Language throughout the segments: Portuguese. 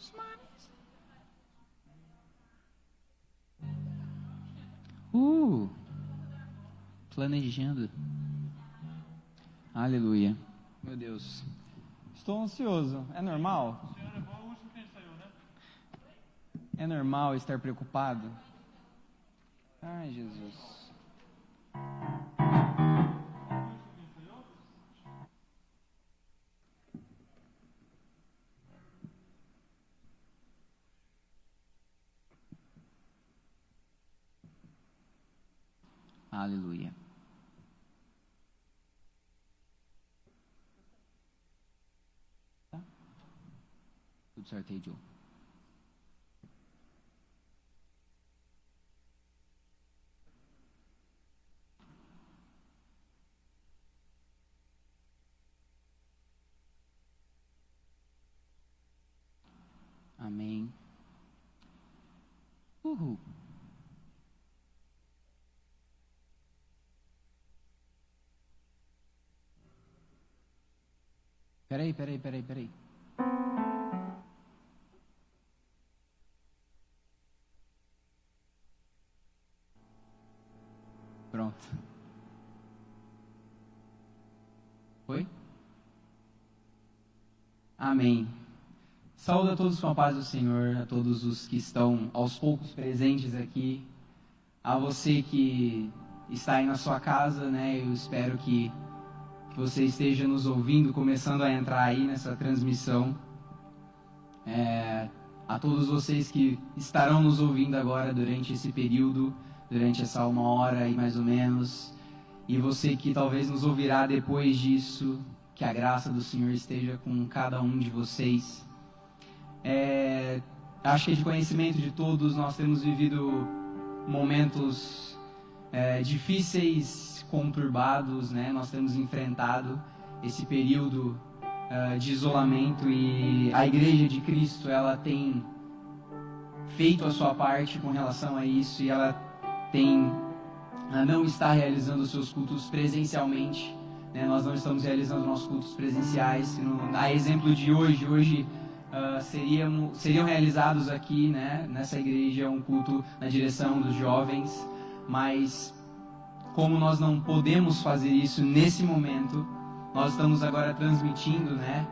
dos mares. Planejando. Aleluia. Meu Deus. Estou ansioso. É normal? É normal estar preocupado? Ai, Jesus. Aleluia. Tá? Tudo certo aí, Joe? Amém. Uhul. Peraí. Pronto. Foi? Amém. Saúdo a todos com a paz do Senhor, a todos os que estão aos poucos presentes aqui, a você que está aí na sua casa, né? Eu espero que você esteja nos ouvindo, começando a entrar aí nessa transmissão. A todos vocês que estarão nos ouvindo agora durante esse período, durante essa 1 hora e mais ou menos, e você que talvez nos ouvirá depois disso, que a graça do Senhor esteja com cada um de vocês. Acho que é de conhecimento de todos, nós temos vivido momentos difíceis, conturbados, né? Nós temos enfrentado esse período de isolamento, e a Igreja de Cristo, ela tem feito a sua parte com relação a isso, e ela não está realizando os seus cultos presencialmente, né? Nós não estamos realizando nossos cultos presenciais. A exemplo de hoje seriam realizados aqui, né, nessa igreja, um culto na direção dos jovens, mas como nós não podemos fazer isso nesse momento, nós estamos agora transmitindo, né,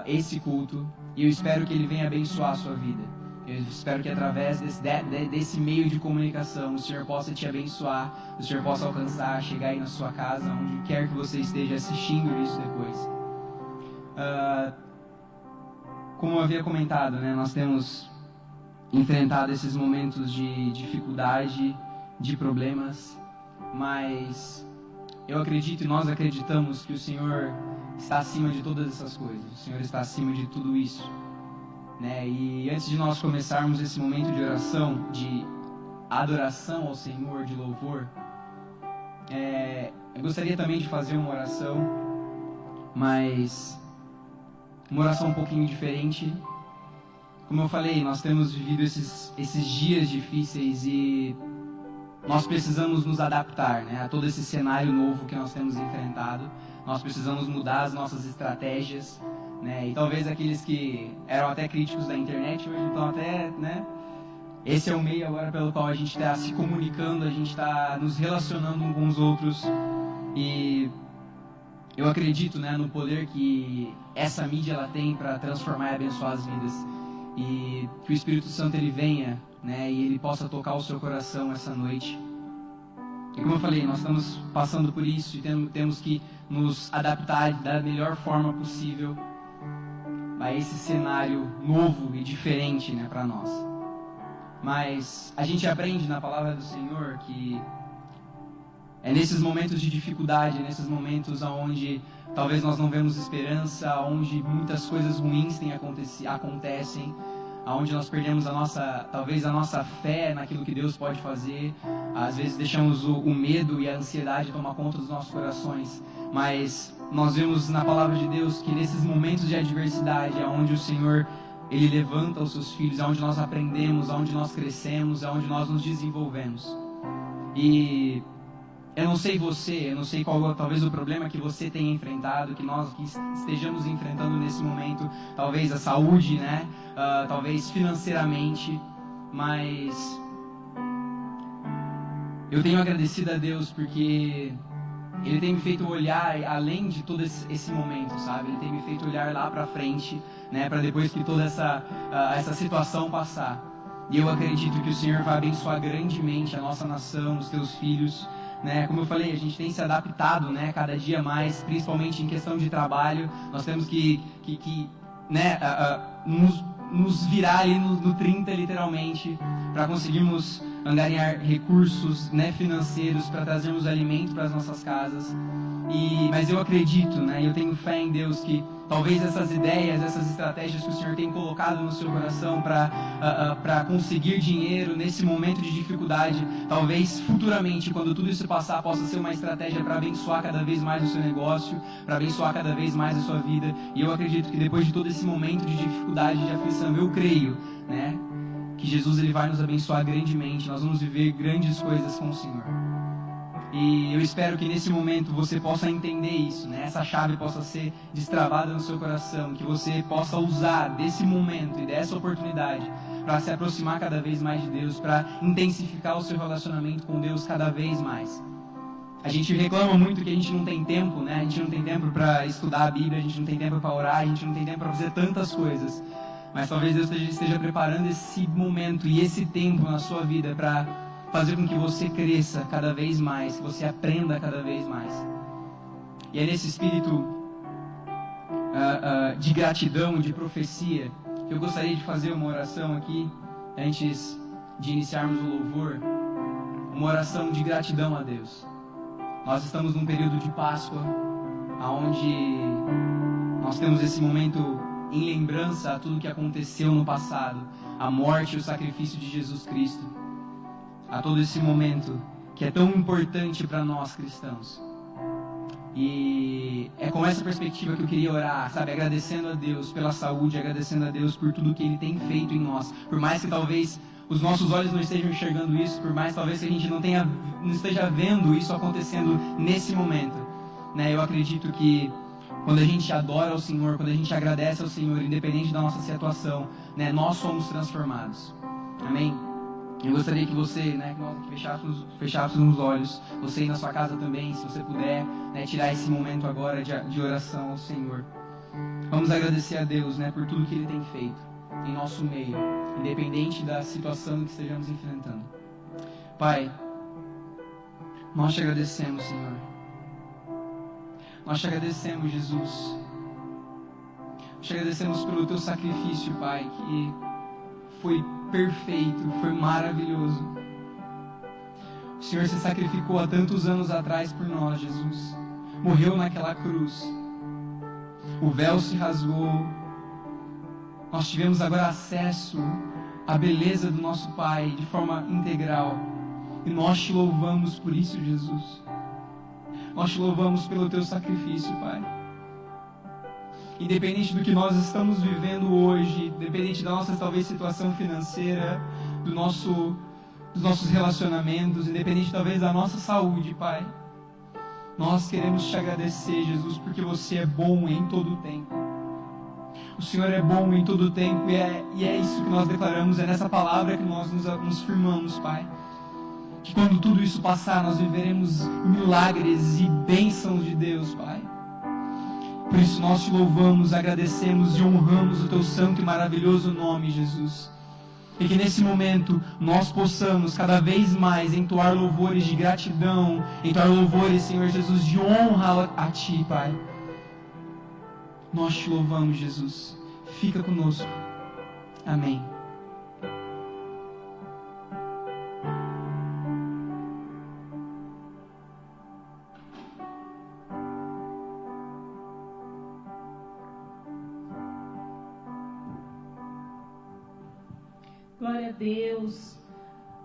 esse culto, e eu espero que ele venha abençoar a sua vida. Eu espero que através desse meio de comunicação o Senhor possa te abençoar, o Senhor possa alcançar, chegar aí na sua casa, onde quer que você esteja assistindo isso depois. Como eu havia comentado, né, nós temos enfrentado esses momentos de dificuldade, de problemas, mas eu acredito e nós acreditamos que o Senhor está acima de todas essas coisas, o Senhor está acima de tudo isso, né? E antes de nós começarmos esse momento de oração, de adoração ao Senhor, de louvor, eu gostaria também de fazer uma oração, mas uma oração um pouquinho diferente. Como eu falei, nós temos vivido esses dias difíceis e nós precisamos nos adaptar, né, a todo esse cenário novo que nós temos enfrentado. Nós precisamos mudar as nossas estratégias, né, e talvez aqueles que eram até críticos da internet hoje estão até, né, esse é o meio agora pelo qual a gente está se comunicando, a gente está nos relacionando uns com os outros, e eu acredito, né, no poder que essa mídia ela tem para transformar e abençoar as vidas, e que o Espírito Santo ele venha, né, e ele possa tocar o seu coração essa noite. E como eu falei, nós estamos passando por isso e temos que nos adaptar da melhor forma possível a esse cenário novo e diferente, né, para nós. Mas a gente aprende na palavra do Senhor que é nesses momentos de dificuldade, nesses momentos onde talvez nós não vemos esperança, onde muitas coisas ruins acontecem, onde nós perdemos talvez a nossa fé naquilo que Deus pode fazer. Às vezes deixamos o medo e a ansiedade tomar conta dos nossos corações. Mas nós vemos na palavra de Deus que nesses momentos de adversidade é onde o Senhor ele levanta os seus filhos, é onde nós aprendemos, é onde nós crescemos, é onde nós nos desenvolvemos. E eu não sei qual talvez o problema que você tenha enfrentado, que nós que estejamos enfrentando nesse momento, talvez a saúde, né? talvez financeiramente, mas eu tenho agradecido a Deus porque Ele tem me feito olhar além de todo esse momento, sabe? Ele tem me feito olhar lá pra frente, né? Para depois que toda essa situação passar. E eu acredito que o Senhor vai abençoar grandemente a nossa nação, os teus filhos, né? Como eu falei, a gente tem se adaptado, né? Cada dia mais, principalmente em questão de trabalho. Nós temos que né? Nos virar ali no 30, literalmente, para conseguirmos angariar recursos, né, financeiros para trazermos alimento para as nossas casas. Mas eu acredito, né, eu tenho fé em Deus que talvez essas ideias, essas estratégias que o Senhor tem colocado no seu coração para conseguir dinheiro nesse momento de dificuldade, talvez futuramente, quando tudo isso passar, possa ser uma estratégia para abençoar cada vez mais o seu negócio, para abençoar cada vez mais a sua vida. E eu acredito que depois de todo esse momento de dificuldade, de aflição, eu creio, né, que Jesus ele vai nos abençoar grandemente. Nós vamos viver grandes coisas com o Senhor. E eu espero que nesse momento você possa entender isso, né? Essa chave possa ser destravada no seu coração, que você possa usar desse momento e dessa oportunidade para se aproximar cada vez mais de Deus, para intensificar o seu relacionamento com Deus cada vez mais. A gente reclama muito que a gente não tem tempo, né? A gente não tem tempo para estudar a Bíblia, a gente não tem tempo para orar, a gente não tem tempo para fazer tantas coisas. Mas talvez Deus esteja preparando esse momento e esse tempo na sua vida para fazer com que você cresça cada vez mais, que você aprenda cada vez mais. E é nesse espírito de gratidão, de profecia, que eu gostaria de fazer uma oração aqui, antes de iniciarmos o louvor, uma oração de gratidão a Deus. Nós estamos num período de Páscoa, onde nós temos esse momento em lembrança a tudo que aconteceu no passado, a morte e o sacrifício de Jesus Cristo, a todo esse momento que é tão importante para nós cristãos. E é com essa perspectiva que eu queria orar, sabe, agradecendo a Deus pela saúde, agradecendo a Deus por tudo que Ele tem feito em nós, por mais que talvez os nossos olhos não estejam enxergando isso, por mais talvez que a gente não esteja vendo isso acontecendo nesse momento, né? Eu acredito que quando a gente adora ao Senhor, quando a gente agradece ao Senhor, independente da nossa situação, né, nós somos transformados. Amém? Eu gostaria que você, né, que nós fechássemos os olhos, você aí na sua casa também, se você puder, né, tirar esse momento agora de oração ao Senhor. Vamos agradecer a Deus, né, por tudo que Ele tem feito em nosso meio, independente da situação que estejamos enfrentando. Pai, nós te agradecemos, Senhor. Nós te agradecemos, Jesus. Nós te agradecemos pelo teu sacrifício, Pai, que foi perfeito, foi maravilhoso. O Senhor se sacrificou há tantos anos atrás por nós, Jesus. Morreu naquela cruz. O véu se rasgou. Nós tivemos agora acesso à beleza do nosso Pai de forma integral. E nós te louvamos por isso, Jesus. Nós te louvamos pelo teu sacrifício, Pai. Independente do que nós estamos vivendo hoje, independente da nossa talvez situação financeira, dos nossos relacionamentos, independente talvez da nossa saúde, Pai, nós queremos te agradecer, Jesus, porque você é bom em todo o tempo. O Senhor é bom em todo o tempo e é isso que nós declaramos, é nessa palavra que nós nos firmamos, Pai. Que quando tudo isso passar, nós viveremos milagres e bênçãos de Deus, Pai. Por isso nós te louvamos, agradecemos e honramos o teu santo e maravilhoso nome, Jesus. E que nesse momento nós possamos cada vez mais entoar louvores de gratidão, entoar louvores, Senhor Jesus, de honra a Ti, Pai. Nós te louvamos, Jesus. Fica conosco. Amém. Glória a Deus.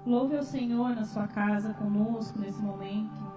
Louve ao Senhor na sua casa conosco nesse momento.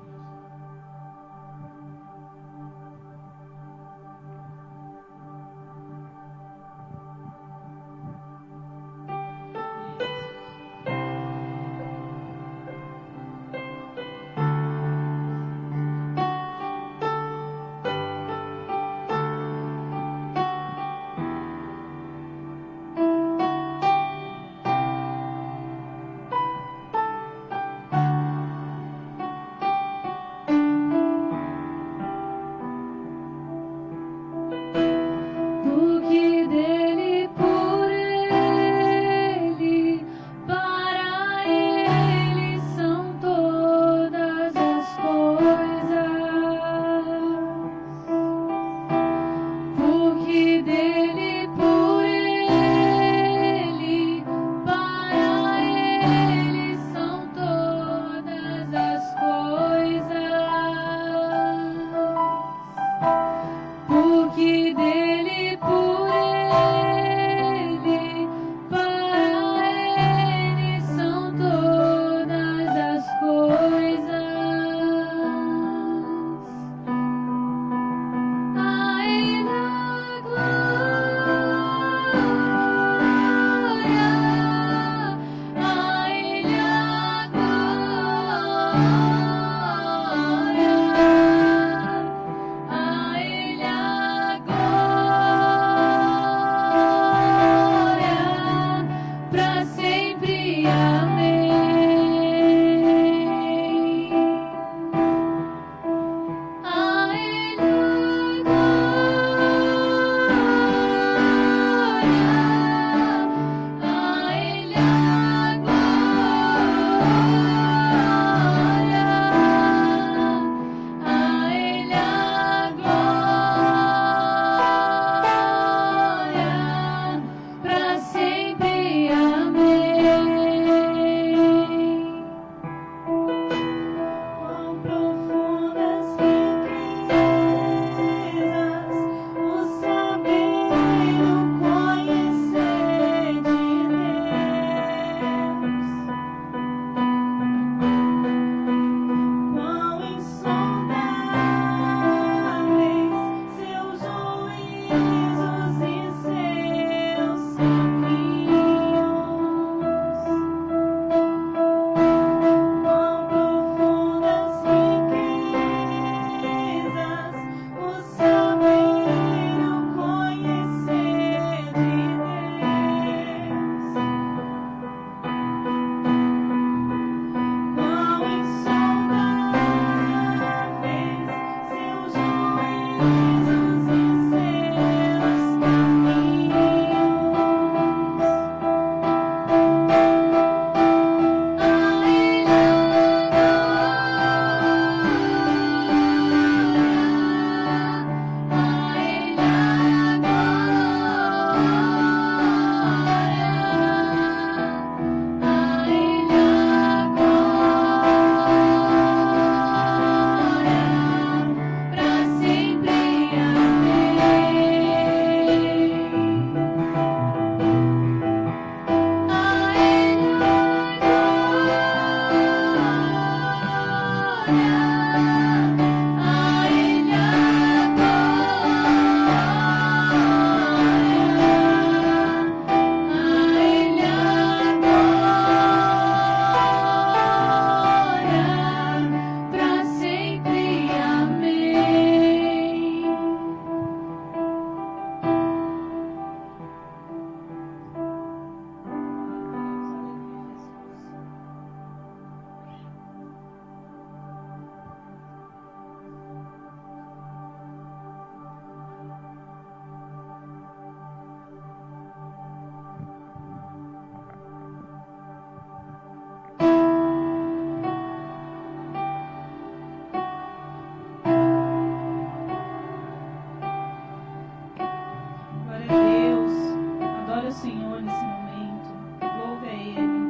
o Senhor nesse momento. Louve a Ele.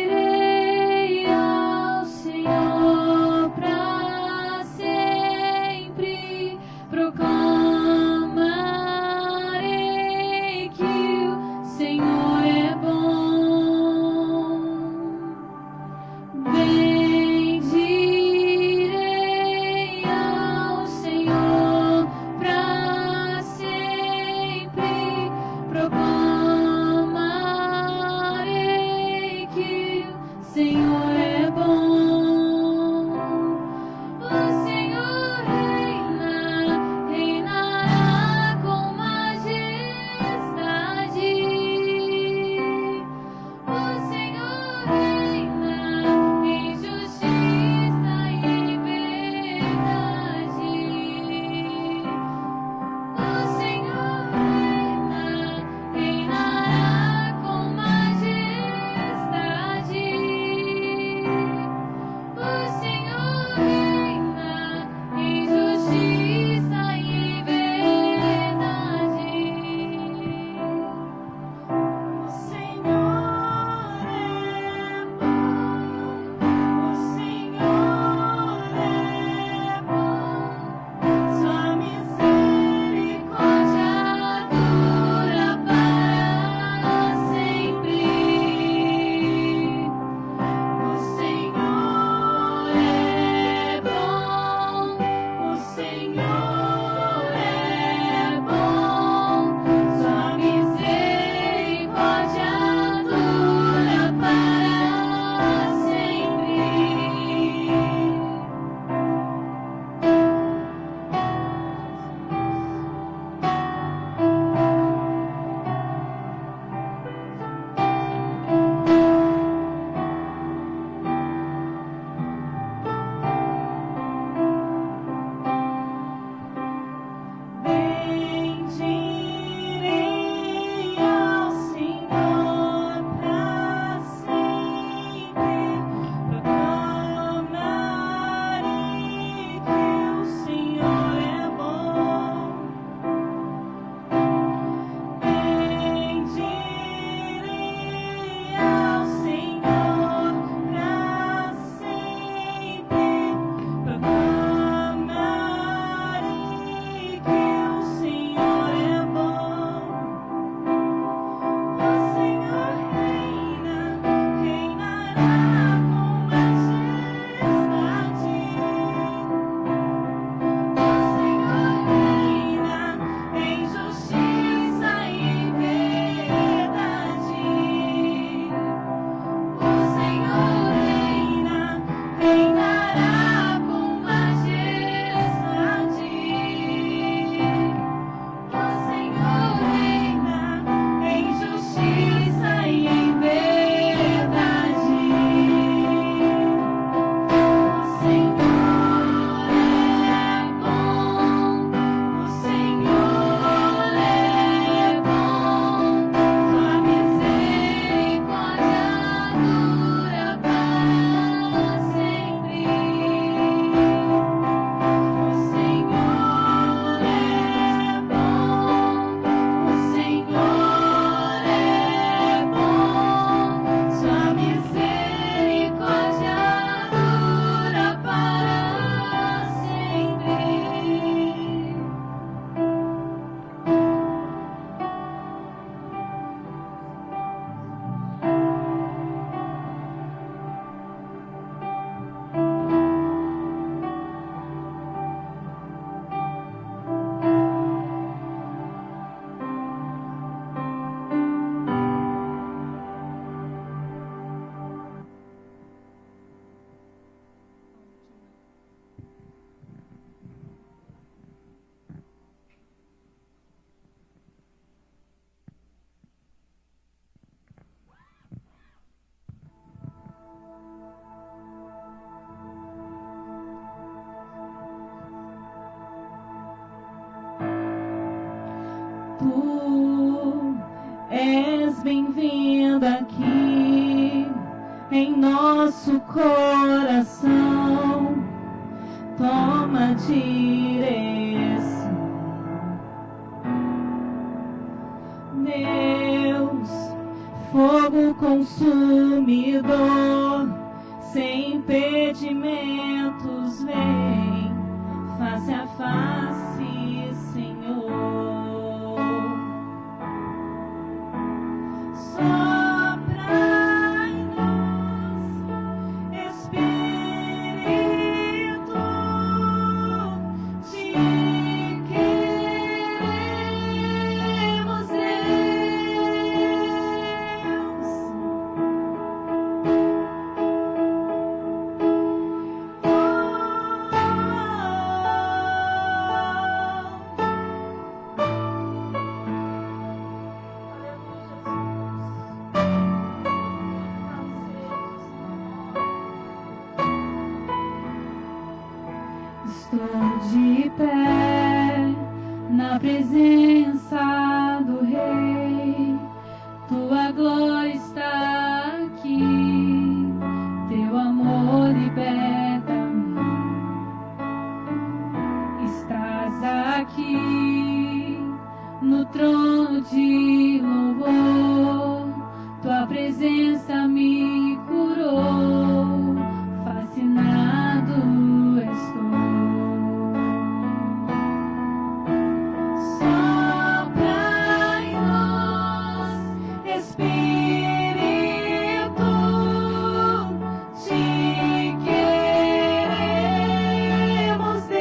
Bendirei ao Senhor. bem-vindo aqui em nosso coração. Toma direção, Deus, fogo consumidor, sem impedimentos, vem face a face, Senhor. Sopra em nós, Espírito, te queremos, Deus. Estou de pé na presença do Rei, tua glória está aqui, teu amor liberta-me. Estás aqui no trono de louvor, tua presença me curou, fascinado estou. Sopra em nós, Espírito, te queremos, Deus.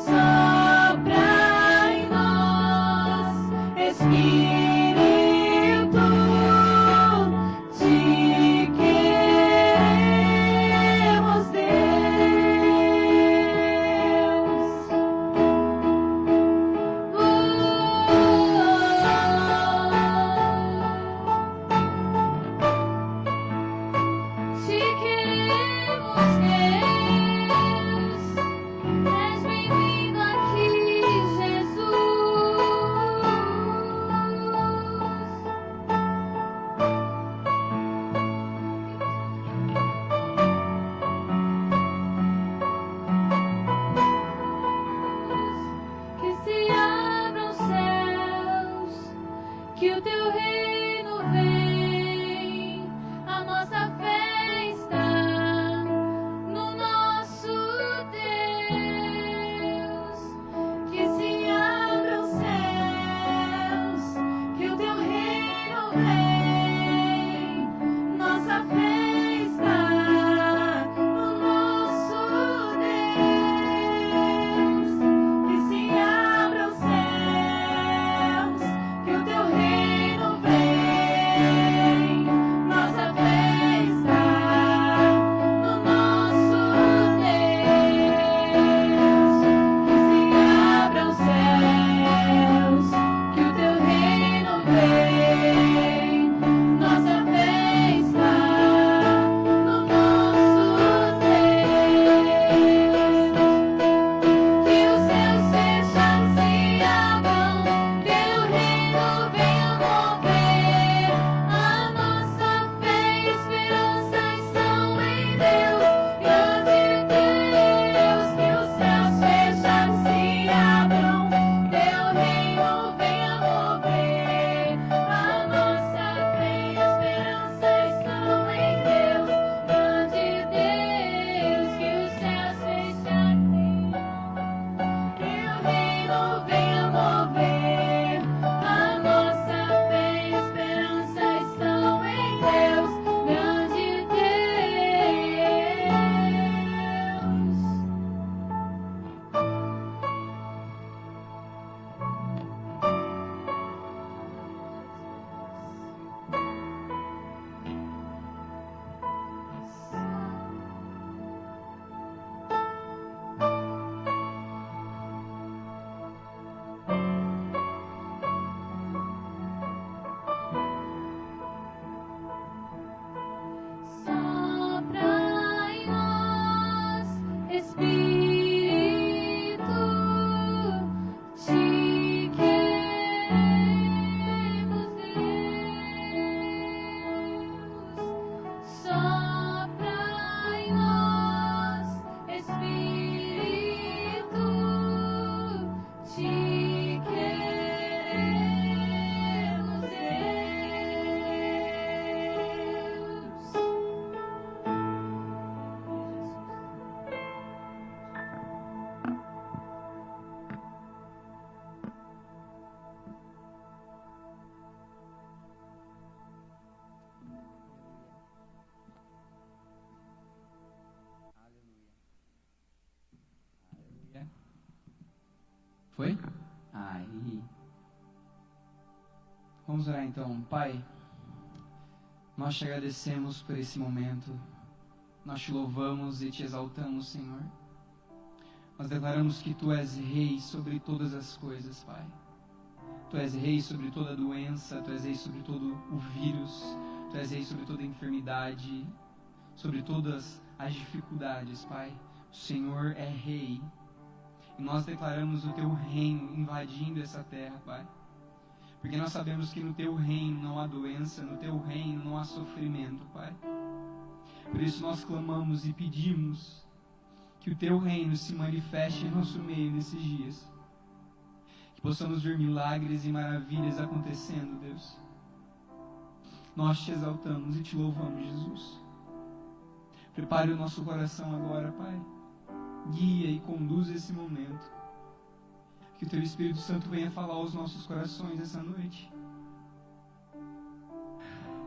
Sopra em nós. Foi? Aí. Vamos orar então. Pai, nós te agradecemos por esse momento. Nós te louvamos e te exaltamos, Senhor. Nós declaramos que Tu és Rei sobre todas as coisas, Pai. Tu és Rei sobre toda doença, Tu és Rei sobre todo o vírus, Tu és Rei sobre toda enfermidade, sobre todas as dificuldades, Pai. O Senhor é Rei. E nós declaramos o Teu reino invadindo essa terra, Pai. Porque nós sabemos que no Teu reino não há doença, no Teu reino não há sofrimento, Pai. Por isso nós clamamos e pedimos que o Teu reino se manifeste em nosso meio nesses dias. Que possamos ver milagres e maravilhas acontecendo, Deus. Nós te exaltamos e te louvamos, Jesus. Prepare o nosso coração agora, Pai. Guia e conduza esse momento. Que o Teu Espírito Santo venha falar aos nossos corações essa noite.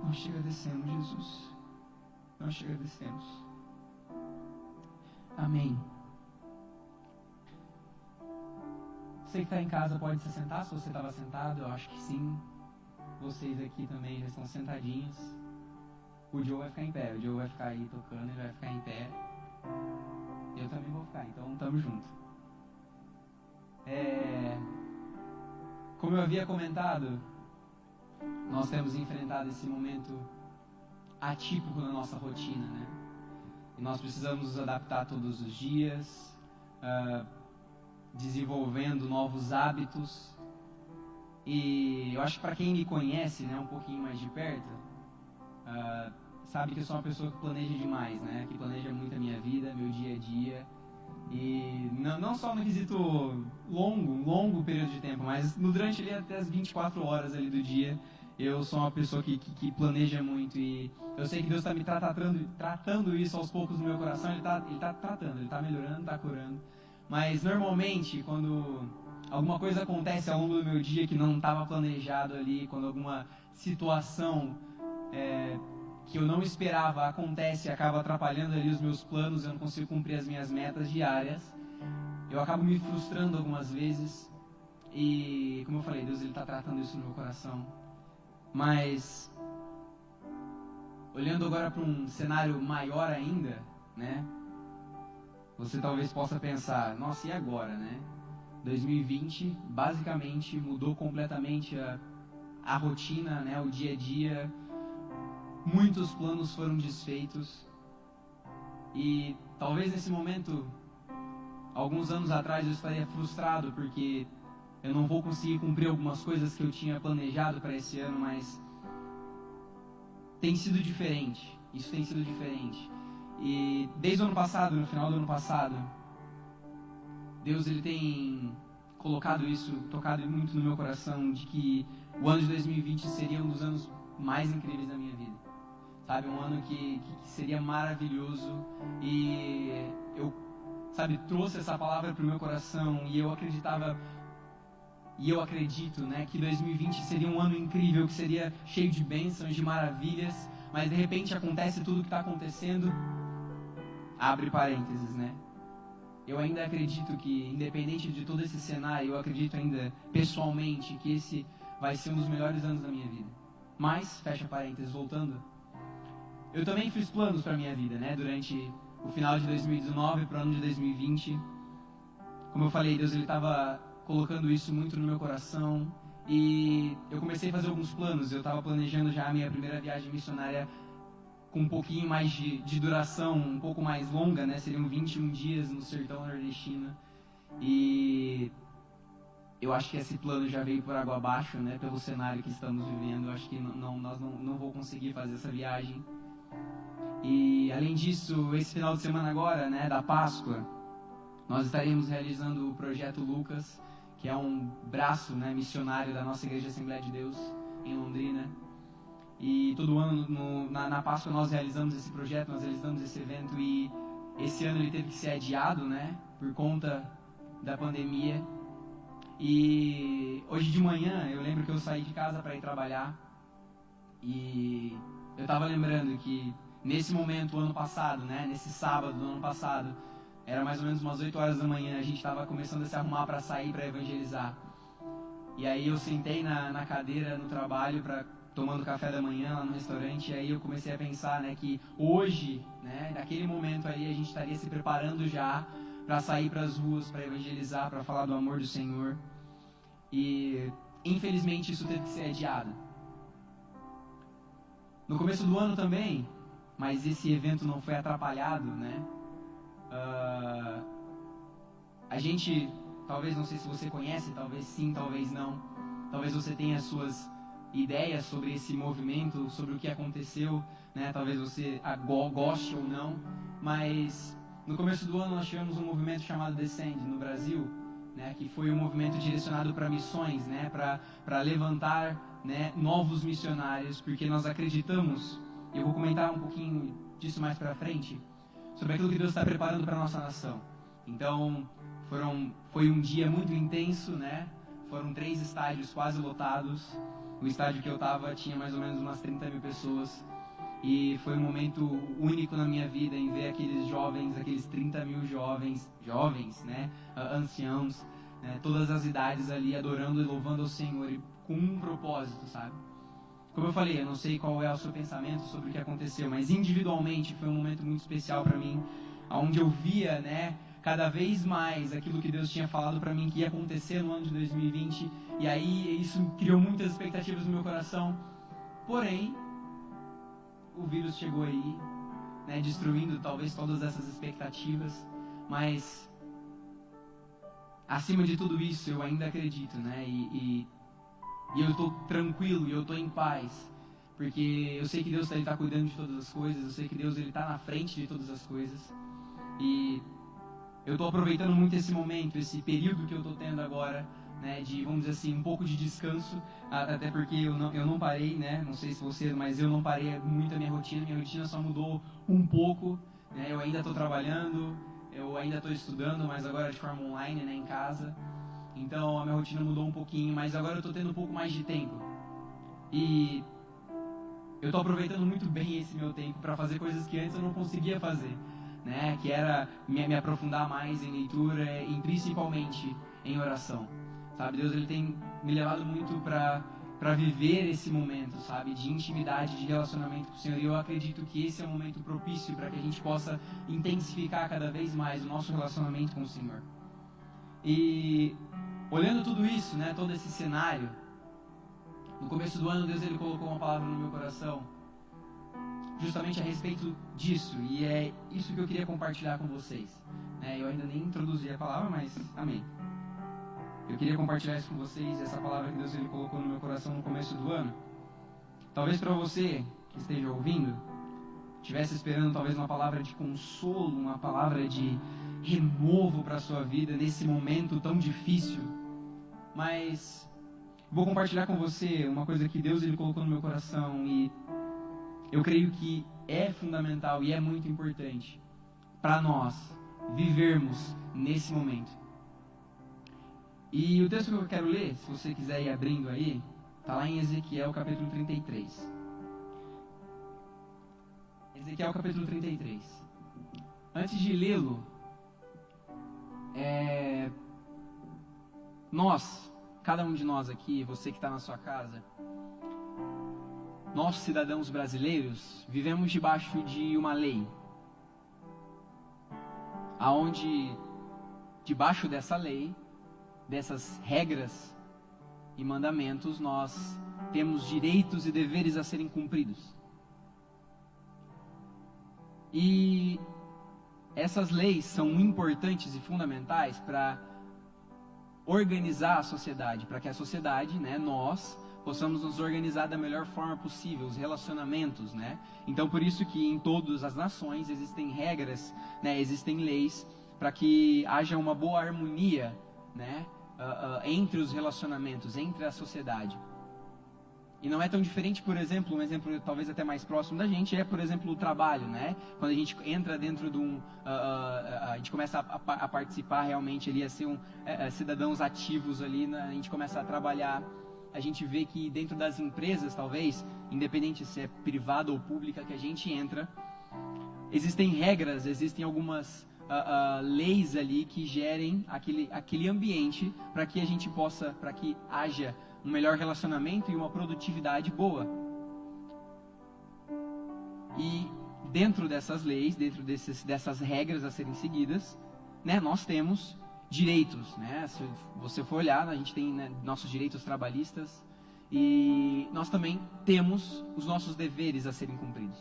Nós te agradecemos, Jesus. Nós te agradecemos. Amém. Você que está em casa pode se sentar, se você estava sentado, eu acho que sim. Vocês aqui também já estão sentadinhos. O Joe vai ficar em pé, o Joe vai ficar aí tocando, ele vai ficar em pé. Eu também vou ficar, então tamo junto. Como eu havia comentado, nós temos enfrentado esse momento atípico na nossa rotina, né? E nós precisamos nos adaptar todos os dias, desenvolvendo novos hábitos. E eu acho que para quem me conhece, né, um pouquinho mais de perto, sabe que eu sou uma pessoa que planeja demais, né? Que planeja muito a minha vida, meu dia a dia. E não só no quesito longo período de tempo, mas durante ali até as 24 horas ali do dia, eu sou uma pessoa que planeja muito. E eu sei que Deus está me tratando isso aos poucos no meu coração. Ele tá tratando, Ele está melhorando, está curando. Mas normalmente, quando alguma coisa acontece ao longo do meu dia que não estava planejado ali, quando alguma situação que eu não esperava acontece e acaba atrapalhando ali os meus planos, eu não consigo cumprir as minhas metas diárias, eu acabo me frustrando algumas vezes. E, como eu falei, Deus está tratando isso no meu coração. Mas, olhando agora para um cenário maior ainda, né? Você talvez possa pensar, nossa, e agora, né? 2020 basicamente mudou completamente a rotina, né? O dia a dia. Muitos planos foram desfeitos. E talvez nesse momento, alguns anos atrás, eu estaria frustrado porque eu não vou conseguir cumprir algumas coisas que eu tinha planejado para esse ano, mas tem sido diferente. Isso tem sido diferente. E desde o ano passado, no final do ano passado, Deus ele tem colocado isso, tocado muito no meu coração, de que o ano de 2020 seria um dos anos mais incríveis da minha vida. Sabe, um ano que seria maravilhoso. E eu, trouxe essa palavra para o meu coração e eu acreditava, e eu acredito, né, que 2020 seria um ano incrível, que seria cheio de bênçãos, de maravilhas, mas de repente acontece tudo o que está acontecendo. Abre parênteses, né? Eu ainda acredito que, independente de todo esse cenário, eu acredito ainda, pessoalmente, que esse vai ser um dos melhores anos da minha vida. Mas, fecha parênteses, voltando, eu também fiz planos para a minha vida, né? Durante o final de 2019 para o ano de 2020. Como eu falei, Deus estava colocando isso muito no meu coração. E eu comecei a fazer alguns planos. Eu estava planejando já a minha primeira viagem missionária com um pouquinho mais de duração, um pouco mais longa, né? Seriam 21 dias no sertão nordestino. E eu acho que esse plano já veio por água abaixo, né? Pelo cenário que estamos vivendo. Eu acho que nós não vou conseguir fazer essa viagem. E além disso, esse final de semana agora, né, da Páscoa, nós estaremos realizando o Projeto Lucas, que é um braço, né, missionário da nossa Igreja Assembleia de Deus em Londrina. E todo ano, na Páscoa, nós realizamos esse projeto, nós realizamos esse evento, e esse ano ele teve que ser adiado, né, por conta da pandemia. E hoje de manhã, eu lembro que eu saí de casa para ir trabalhar, e eu estava lembrando que nesse momento, o ano passado, né, nesse sábado do ano passado, Era mais ou menos umas 8 horas da manhã, a gente estava começando a se arrumar para sair, para evangelizar. E aí eu sentei na cadeira no trabalho, tomando café da manhã lá no restaurante, e aí eu comecei a pensar, né, que hoje, né, naquele momento ali, a gente estaria se preparando já para sair para as ruas, para evangelizar, para falar do amor do Senhor. E infelizmente isso teve que ser adiado. No começo do ano também, mas esse evento não foi atrapalhado, né? A gente, talvez, não sei se você conhece, talvez sim, talvez não. Talvez você tenha suas ideias sobre esse movimento, sobre o que aconteceu, né? Talvez você goste ou não, mas no começo do ano nós tivemos um movimento chamado Descend no Brasil, né? Que foi um movimento direcionado para missões, né? Para levantar, né, novos missionários, porque nós acreditamos, e eu vou comentar um pouquinho disso mais para frente, sobre aquilo que Deus está preparando para a nossa nação. Então, foi um dia muito intenso, né? Foram 3 estádios quase lotados. O estádio que eu estava tinha mais ou menos umas 30 mil pessoas. E foi um momento único na minha vida em ver aqueles jovens, aqueles 30 mil jovens, né? Anciãos, né? Todas as idades ali adorando e louvando ao Senhor e com um propósito, sabe? Como eu falei, eu não sei qual é o seu pensamento sobre o que aconteceu, mas individualmente foi um momento muito especial para mim, onde eu via, né, cada vez mais aquilo que Deus tinha falado para mim que ia acontecer no ano de 2020, e aí isso criou muitas expectativas no meu coração. Porém, o vírus chegou aí, né, destruindo talvez todas essas expectativas, mas acima de tudo isso eu ainda acredito, né, e eu estou tranquilo, e eu estou em paz, porque eu sei que Deus está cuidando de todas as coisas, eu sei que Deus está na frente de todas as coisas, e eu estou aproveitando muito esse momento, esse período que eu estou tendo agora, né, de, vamos dizer assim, um pouco de descanso, até porque eu não parei, né, não sei se você, mas eu não parei muito a minha rotina só mudou um pouco, né, eu ainda estou trabalhando, eu ainda estou estudando, mas agora de forma online, né, em casa. Então a minha rotina mudou um pouquinho, mas agora eu estou tendo um pouco mais de tempo. E eu estou aproveitando muito bem esse meu tempo para fazer coisas que antes eu não conseguia fazer, né? Que era me aprofundar mais em leitura e principalmente em oração. Sabe, Deus ele tem me levado muito para viver esse momento, sabe, de intimidade, de relacionamento com o Senhor. E eu acredito que esse é um momento propício para que a gente possa intensificar cada vez mais o nosso relacionamento com o Senhor. E olhando tudo isso, né, todo esse cenário, no começo do ano Deus ele colocou uma palavra no meu coração justamente a respeito disso, e é isso que eu queria compartilhar com vocês, né? Eu ainda nem introduzi a palavra, mas amém. Eu queria compartilhar isso com vocês, essa palavra que Deus ele colocou no meu coração no começo do ano. Talvez para você que esteja ouvindo, estivesse esperando talvez uma palavra de consolo, uma palavra de renovo para a sua vida nesse momento tão difícil. Mas vou compartilhar com você uma coisa que Deus ele colocou no meu coração e eu creio que é fundamental e é muito importante para nós vivermos nesse momento. E o texto que eu quero ler, se você quiser ir abrindo aí, está lá em Ezequiel capítulo 33. Ezequiel capítulo 33. Antes de lê-lo, nós, cada um de nós aqui, você que está na sua casa, nós cidadãos brasileiros, vivemos debaixo de uma lei, aonde debaixo dessa lei, dessas regras e mandamentos, nós temos direitos e deveres a serem cumpridos. E essas leis são importantes e fundamentais para organizar a sociedade, para que a sociedade, né, nós, possamos nos organizar da melhor forma possível, os relacionamentos, né? Então, por isso que em todas as nações existem regras, né, existem leis, para que haja uma boa harmonia, né, entre os relacionamentos, entre a sociedade. E não é tão diferente, por exemplo, um exemplo talvez até mais próximo da gente é, por exemplo, o trabalho, né? Quando a gente entra dentro de a gente começa a participar realmente ali, a ser cidadãos ativos ali, a gente começa a trabalhar, a gente vê que dentro das empresas, talvez, independente se é privada ou pública que a gente entra, existem regras, existem algumas leis ali que gerem aquele ambiente para que a gente possa, para que haja um melhor relacionamento e uma produtividade boa. E dentro dessas leis, dentro dessas regras a serem seguidas, né, nós temos direitos, né? Se você for olhar, a gente tem, né, nossos direitos trabalhistas e nós também temos os nossos deveres a serem cumpridos.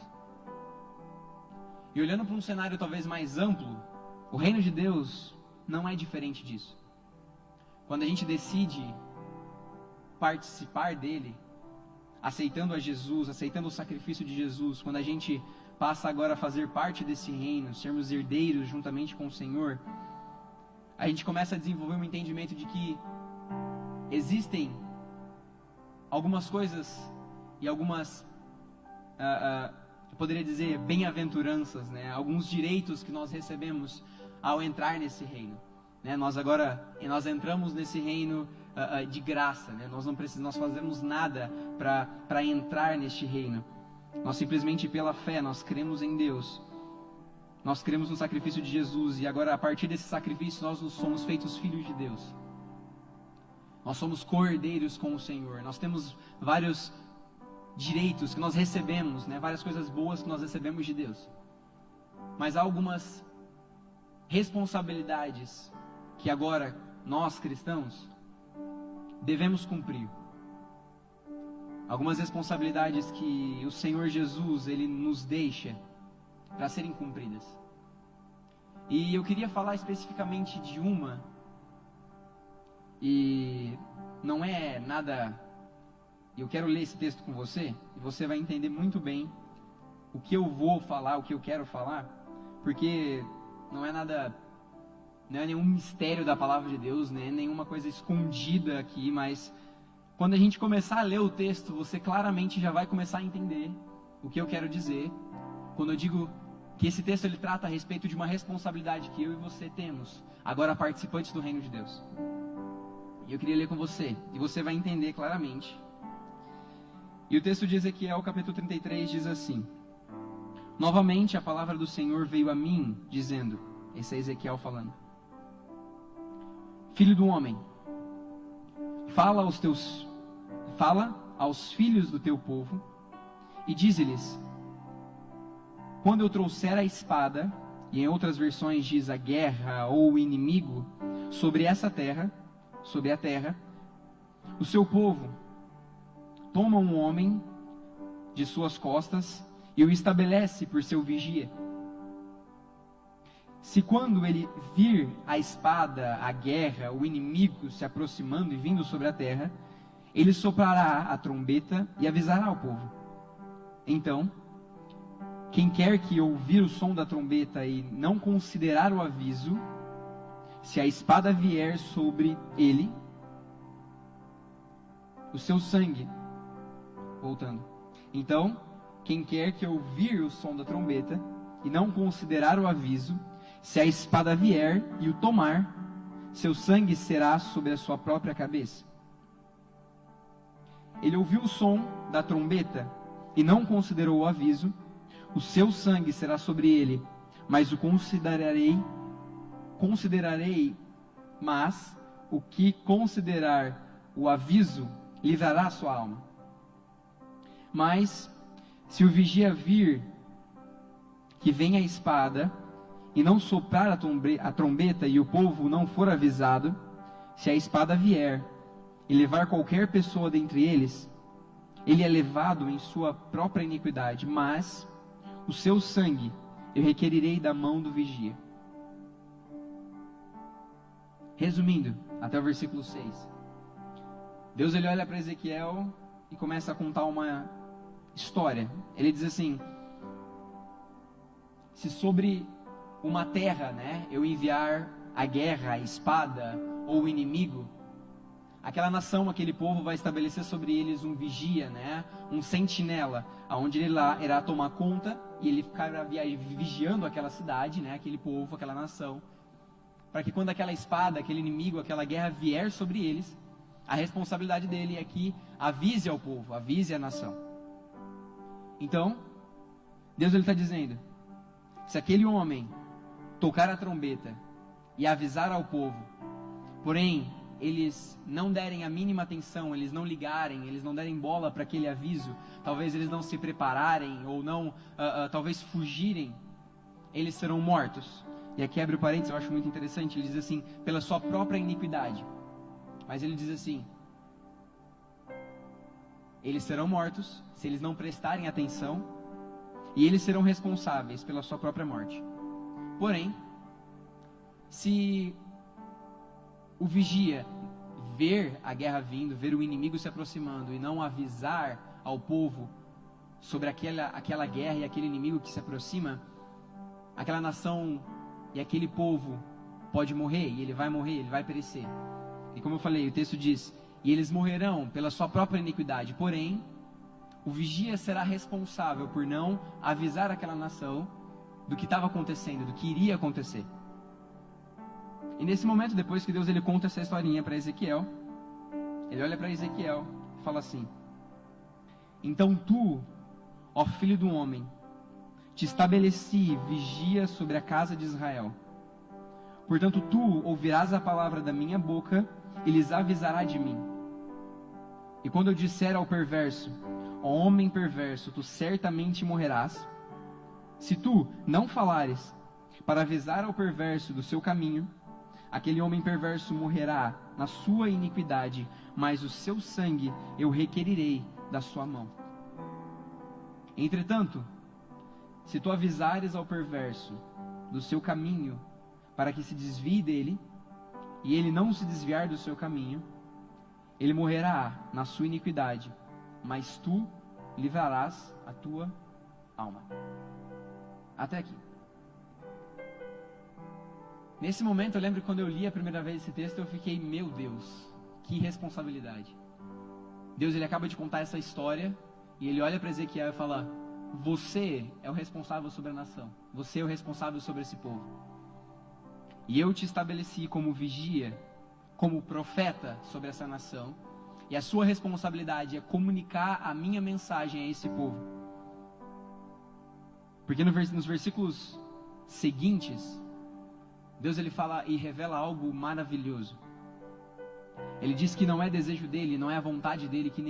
E olhando para um cenário talvez mais amplo, o reino de Deus não é diferente disso. Quando a gente decide participar dele, aceitando a Jesus, aceitando o sacrifício de Jesus, quando a gente passa agora a fazer parte desse reino, sermos herdeiros juntamente com o Senhor, a gente começa a desenvolver um entendimento de que existem algumas coisas e algumas, eu poderia dizer, bem-aventuranças, né? Alguns direitos que nós recebemos ao entrar nesse reino, né? Nós entramos nesse reino de graça, né? Nós fazemos nada para entrar neste reino. Nós simplesmente pela fé, nós cremos em Deus. Nós cremos no sacrifício de Jesus e agora a partir desse sacrifício nós somos feitos filhos de Deus. Nós somos co-herdeiros com o Senhor. Nós temos vários direitos que nós recebemos, né? Várias coisas boas que nós recebemos de Deus. Mas há algumas responsabilidades que agora nós cristãos devemos cumprir. Algumas responsabilidades que o Senhor Jesus ele nos deixa para serem cumpridas. E eu queria falar especificamente de uma, e não é nada, eu quero ler esse texto com você, e você vai entender muito bem o que eu vou falar, o que eu quero falar, porque não é nada, não é nenhum mistério da palavra de Deus, né? Nenhuma coisa escondida aqui, mas quando a gente começar a ler o texto, você claramente já vai começar a entender o que eu quero dizer, quando eu digo que esse texto ele trata a respeito de uma responsabilidade que eu e você temos, agora participantes do reino de Deus. E eu queria ler com você, e você vai entender claramente. E o texto de Ezequiel, capítulo 33, diz assim: novamente a palavra do Senhor veio a mim, dizendo, esse é Ezequiel falando: filho do homem, fala aos filhos do teu povo, e dize-lhes: quando eu trouxer a espada, e em outras versões diz a guerra ou o inimigo, sobre essa terra, sobre a terra, o seu povo toma um homem de suas costas e o estabelece por seu vigia. Se quando ele vir a espada, a guerra, o inimigo se aproximando e vindo sobre a terra, ele soprará a trombeta e avisará o povo. Então, quem quer que ouvir o som da trombeta e não considerar o aviso, se a espada vier sobre ele, o seu sangue, voltando. Então, quem quer que ouvir o som da trombeta e não considerar o aviso, se a espada vier e o tomar, seu sangue será sobre a sua própria cabeça. Ele ouviu o som da trombeta e não considerou o aviso, o seu sangue será sobre ele, mas o considerarei, mas o que considerar o aviso livrará a sua alma. Mas se o vigia vir que vem a espada e não soprar a trombeta e o povo não for avisado, se a espada vier e levar qualquer pessoa dentre eles, ele é levado em sua própria iniquidade, mas o seu sangue eu requerirei da mão do vigia. Resumindo, até o versículo 6. Deus ele olha para Ezequiel e começa a contar uma história. Ele diz assim: se sobre uma terra, né, eu enviar a guerra, a espada ou o inimigo, aquela nação, aquele povo vai estabelecer sobre eles um vigia, né, um sentinela, aonde ele lá irá tomar conta e ele ficará vigiando aquela cidade, né, aquele povo, aquela nação, para que quando aquela espada, aquele inimigo, aquela guerra vier sobre eles, a responsabilidade dele é que avise ao povo, avise a nação. Então, Deus está dizendo: se aquele homem tocar a trombeta e avisar ao povo, porém eles não derem a mínima atenção, eles não ligarem, eles não derem bola para aquele aviso, talvez eles não se prepararem ou não, talvez fugirem, eles serão mortos. E aqui abre o parênteses, eu acho muito interessante, ele diz assim, pela sua própria iniquidade. Mas ele diz assim, eles serão mortos se eles não prestarem atenção, e eles serão responsáveis pela sua própria morte. Porém, se o vigia ver a guerra vindo, ver o inimigo se aproximando e não avisar ao povo sobre aquela guerra e aquele inimigo que se aproxima, aquela nação e aquele povo pode morrer, e ele vai morrer, ele vai perecer. E como eu falei, o texto diz, e eles morrerão pela sua própria iniquidade, porém, o vigia será responsável por não avisar aquela nação do que estava acontecendo, do que iria acontecer. E nesse momento, depois que Deus ele conta essa historinha para Ezequiel, ele olha para Ezequiel e fala assim, então tu, ó filho do homem, te estabeleci vigia sobre a casa de Israel. Portanto, tu ouvirás a palavra da minha boca e lhes avisará de mim. E quando eu disser ao perverso, ó homem perverso, tu certamente morrerás, se tu não falares para avisar ao perverso do seu caminho, aquele homem perverso morrerá na sua iniquidade, mas o seu sangue eu requerirei da sua mão. Entretanto, se tu avisares ao perverso do seu caminho, para que se desvie dele, e ele não se desviar do seu caminho, ele morrerá na sua iniquidade, mas tu livrarás a tua alma. Até aqui. Nesse momento, eu lembro que quando eu li a primeira vez esse texto, eu fiquei, meu Deus, que responsabilidade. Deus, ele acaba de contar essa história, e ele olha para Ezequiel e fala, você é o responsável sobre a nação, você é o responsável sobre esse povo. E eu te estabeleci como vigia, como profeta sobre essa nação, e a sua responsabilidade é comunicar a minha mensagem a esse povo. Porque nos versículos seguintes, Deus ele fala e revela algo maravilhoso. Ele diz que não é desejo dele, não é a vontade dele que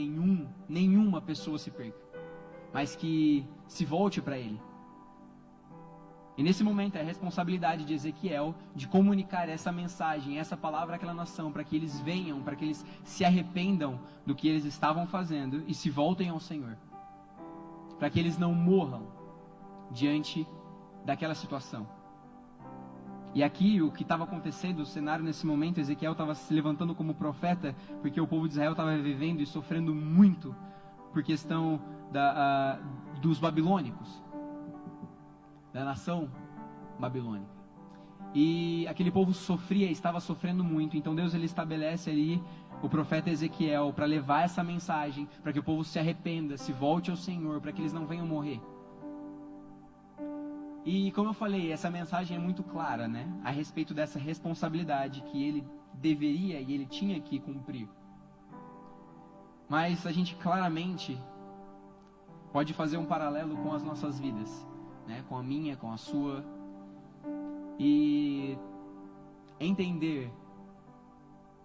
nenhuma pessoa se perca, mas que se volte para ele. E nesse momento é a responsabilidade de Ezequiel de comunicar essa mensagem, essa palavra àquela nação, para que eles venham, para que eles se arrependam do que eles estavam fazendo e se voltem ao Senhor. Para que eles não morram diante daquela situação. E aqui o que estava acontecendo, o cenário nesse momento, Ezequiel estava se levantando como profeta, porque o povo de Israel estava vivendo e sofrendo muito por questão dos babilônicos, da nação babilônica. E aquele povo estava sofrendo muito. Então Deus ele estabelece ali o profeta Ezequiel para levar essa mensagem, para que o povo se arrependa, se volte ao Senhor, para que eles não venham morrer. E como eu falei, essa mensagem é muito clara, né? A respeito dessa responsabilidade que ele deveria e ele tinha que cumprir. Mas a gente claramente pode fazer um paralelo com as nossas vidas, né? Com a minha, com a sua, e entender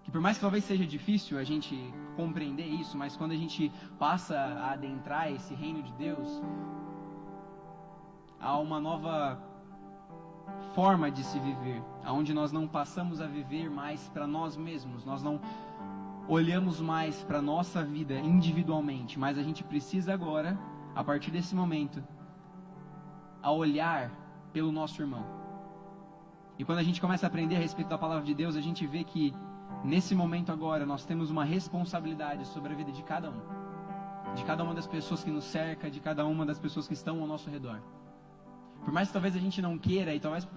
que por mais que talvez seja difícil a gente compreender isso, mas quando a gente passa a adentrar esse reino de Deus, há uma nova forma de se viver, onde nós não passamos a viver mais para nós mesmos, nós não olhamos mais para a nossa vida individualmente, mas a gente precisa agora, a partir desse momento, a olhar pelo nosso irmão. E quando a gente começa a aprender a respeito da palavra de Deus, a gente vê que nesse momento agora nós temos uma responsabilidade sobre a vida de cada uma das pessoas que nos cerca, de cada uma das pessoas que estão ao nosso redor. Por mais que talvez a gente não queira e talvez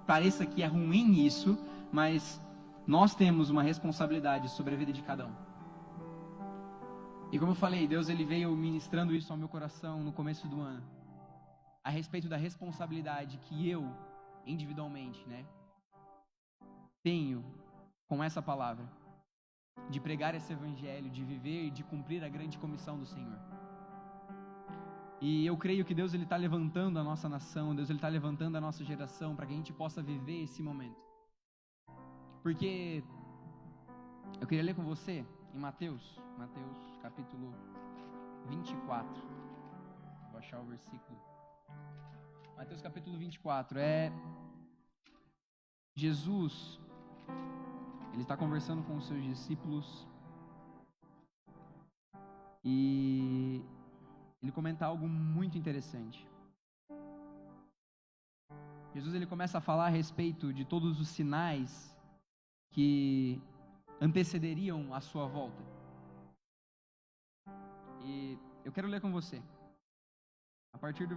pareça que é ruim isso, mas nós temos uma responsabilidade sobre a vida de cada um. E como eu falei, Deus ele veio ministrando isso ao meu coração no começo do ano, a respeito da responsabilidade que eu, individualmente, né, tenho com essa palavra, de pregar esse evangelho, de viver e de cumprir a grande comissão do Senhor. E eu creio que Deus ele está levantando a nossa nação, Deus ele está levantando a nossa geração para que a gente possa viver esse momento. Porque eu queria ler com você em Mateus capítulo 24. Vou achar o versículo. Mateus capítulo 24 Jesus, ele está conversando com os seus discípulos e ele comenta algo muito interessante. Jesus ele começa a falar a respeito de todos os sinais que antecederiam a sua volta. E eu quero ler com você. Vamos a partir do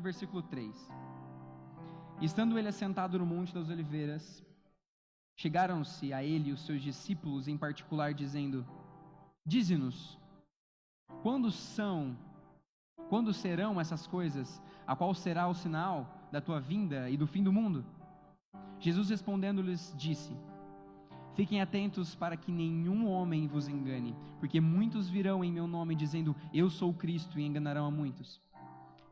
versículo 3. Estando ele assentado no Monte das Oliveiras, chegaram-se a ele os seus discípulos em particular, dizendo: Dize-nos, quando serão essas coisas? A qual será o sinal da tua vinda e do fim do mundo? Jesus respondendo-lhes disse: Fiquem atentos para que nenhum homem vos engane, porque muitos virão em meu nome dizendo: Eu sou o Cristo, e enganarão a muitos.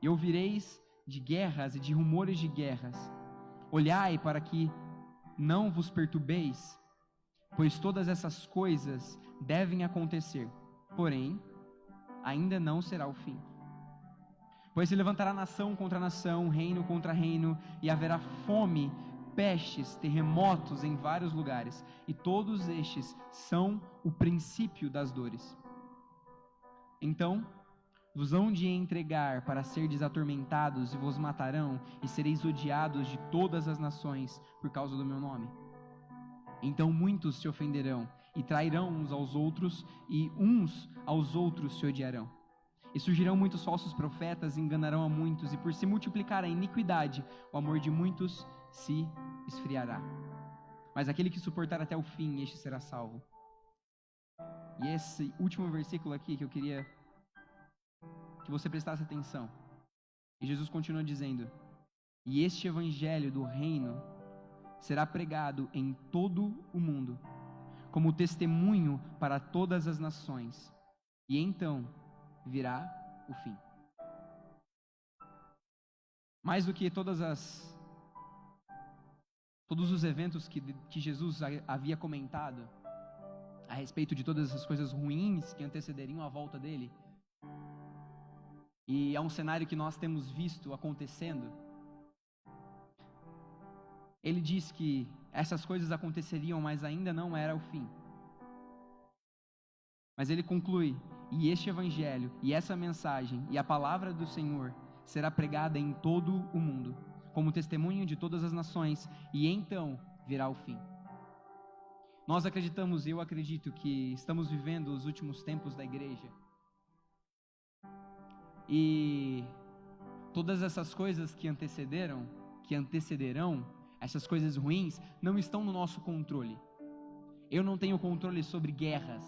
E ouvireis de guerras e de rumores de guerras. Olhai para que não vos perturbeis, pois todas essas coisas devem acontecer, porém, ainda não será o fim. Pois se levantará nação contra nação, reino contra reino, e haverá fome, pestes, terremotos em vários lugares, e todos estes são o princípio das dores. Então vos hão de entregar para serdes atormentados, e vos matarão, e sereis odiados de todas as nações por causa do meu nome. Então muitos se ofenderão, e trairão uns aos outros, e uns aos outros se odiarão. E surgirão muitos falsos profetas, e enganarão a muitos, e por se multiplicar a iniquidade, o amor de muitos se esfriará. Mas aquele que suportar até o fim, este será salvo. E esse último versículo aqui que eu queria que você prestasse atenção. E Jesus continua dizendo: E este evangelho do reino será pregado em todo o mundo, como testemunho para todas as nações, e então virá o fim. Mais do que todos os eventos que Jesus havia comentado a respeito de todas essas coisas ruins que antecederiam a volta dele, e é um cenário que nós temos visto acontecendo, ele diz que essas coisas aconteceriam, mas ainda não era o fim. Mas ele conclui: e este evangelho, e essa mensagem, e a palavra do Senhor será pregada em todo o mundo, como testemunho de todas as nações, e então virá o fim. Nós acreditamos, eu acredito, que estamos vivendo os últimos tempos da igreja. E todas essas coisas que antecederão, essas coisas ruins, não estão no nosso controle. Eu não tenho controle sobre guerras.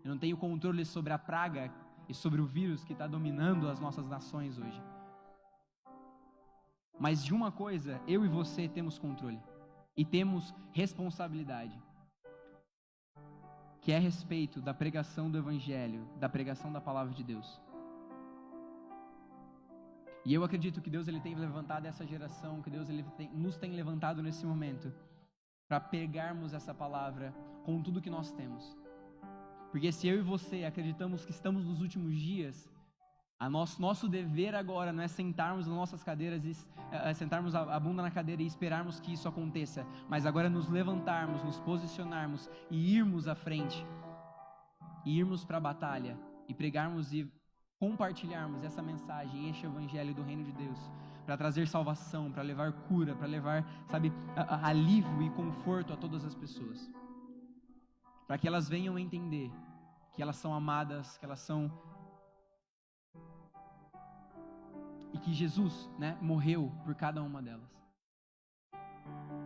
Eu não tenho controle sobre a praga e sobre o vírus que está dominando as nossas nações hoje. Mas de uma coisa, eu e você temos controle. E temos responsabilidade. Que é a respeito da pregação do Evangelho, da pregação da Palavra de Deus. E eu acredito que Deus ele tem levantado essa geração, que Deus nos tem levantado nesse momento, para pegarmos essa palavra com tudo que nós temos. Porque se eu e você acreditamos que estamos nos últimos dias, nosso dever agora não é sentarmos nas nossas cadeiras, sentarmos a bunda na cadeira e esperarmos que isso aconteça, mas agora nos levantarmos, nos posicionarmos e irmos à frente, e irmos para a batalha, e pregarmos e compartilharmos essa mensagem, este evangelho do reino de Deus, para trazer salvação, para levar cura, para levar, alívio e conforto a todas as pessoas, para que elas venham entender que elas são amadas, que elas são, e que Jesus, morreu por cada uma delas.